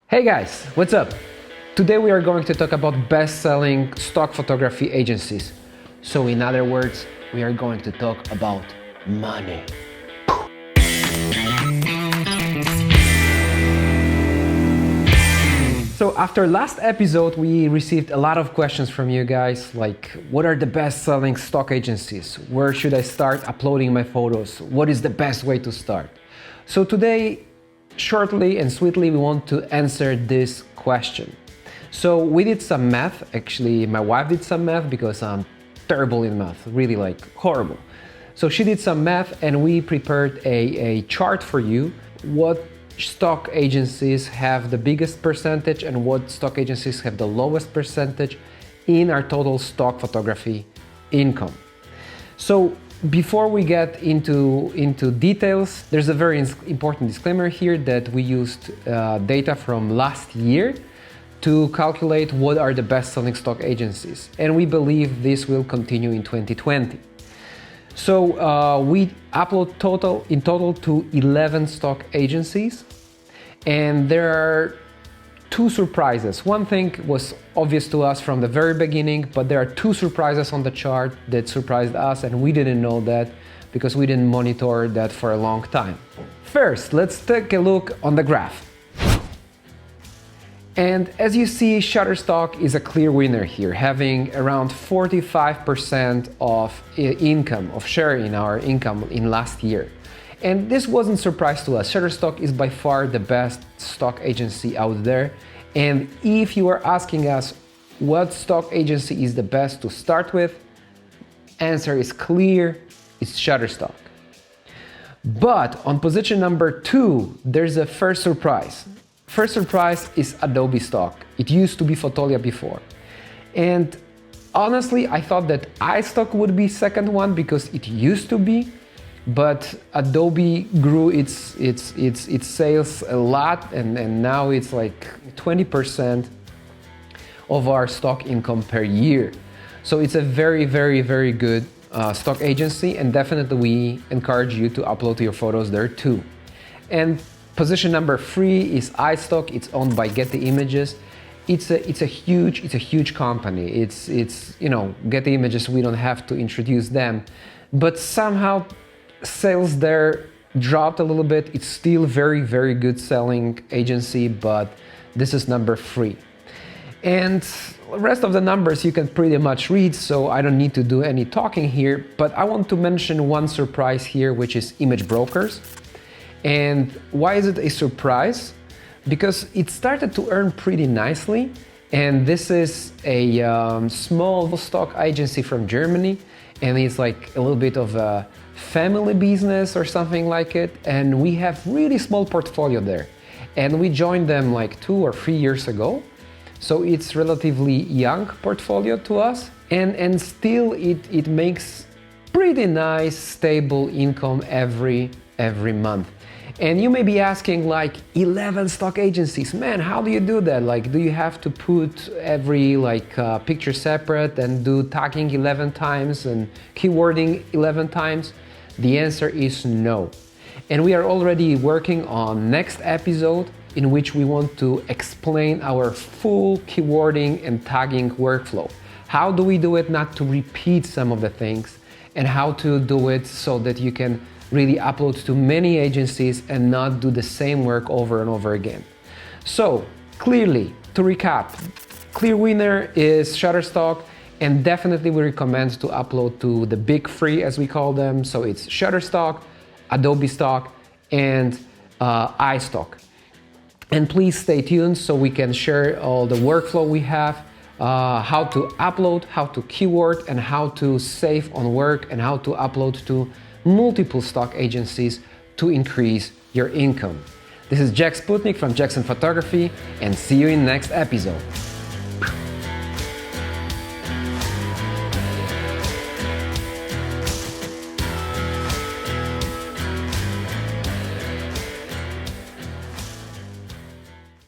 Hey guys, what's up? Today we are going to talk about best-selling stock photography agencies. So in other words, we are going to talk about money. So after last episode, we received a lot of questions from you guys, like what are the best-selling stock agencies? Where should I start uploading my photos? What is the best way to start? So today, shortly and sweetly, we want to answer this question. So we did some math. Actually, my wife did some math because I'm terrible in math, really like horrible. So she did some math and we prepared a chart for you. What stock agencies have the biggest percentage and what stock agencies have the lowest percentage in our total stock photography income. So before we get into details, there's a very important disclaimer here that we used data from last year to calculate what are the best-selling stock agencies. And we believe this will continue in 2020. So we upload in total to 11 stock agencies. And there are two surprises. One thing was obvious to us from the very beginning, but there are two surprises on the chart that surprised us, and we didn't know that because we didn't monitor that for a long time. First, let's take a look on the graph. And as you see, Shutterstock is a clear winner here, having around 45% of income, of share in our income in last year. And this wasn't a surprise to us. Shutterstock is by far the best stock agency out there. And if you are asking us what stock agency is the best to start with, answer is clear, it's Shutterstock. But on position number 2, there's a first surprise. First surprise is Adobe Stock. It used to be Fotolia before. And honestly, I thought that iStock would be second one because it used to be. But Adobe grew its sales a lot, and now it's like 20% of our stock income per year. So it's a very, very, very good stock agency, and definitely we encourage you to upload your photos there too. And position number 3 is iStock. It's owned by Getty Images. It's a huge company. It's you know, Getty Images. We don't have to introduce them, but somehow sales there dropped a little bit. It's still very, very good selling agency, but this is number 3. And the rest of the numbers you can pretty much read, so I don't need to do any talking here, but I want to mention one surprise here, which is Image Brokers. And why is it a surprise? Because it started to earn pretty nicely, and this is a small stock agency from Germany, and it's like a little bit of a family business or something like it, and we have really small portfolio there, and we joined them like 2 or 3 years ago, so it's relatively young portfolio to us, and still it makes pretty nice stable income every month. And you may be asking, like, 11 stock agencies, man, how do you do that? Like, do you have to put every picture separate and do tagging 11 times and keywording 11 times? The answer is no. And we are already working on next episode in which we want to explain our full keywording and tagging workflow. How do we do it not to repeat some of the things, and how to do it so that you can really upload to many agencies and not do the same work over and over again. So clearly, to recap, clear winner is Shutterstock, and definitely we recommend to upload to the big 3, as we call them. So it's Shutterstock, Adobe Stock, and iStock. And please stay tuned so we can share all the workflow we have, how to upload, how to keyword, and how to save on work, and how to upload to multiple stock agencies to increase your income. This is Jack Sputnik from Jackson Photography, and see you in next episode.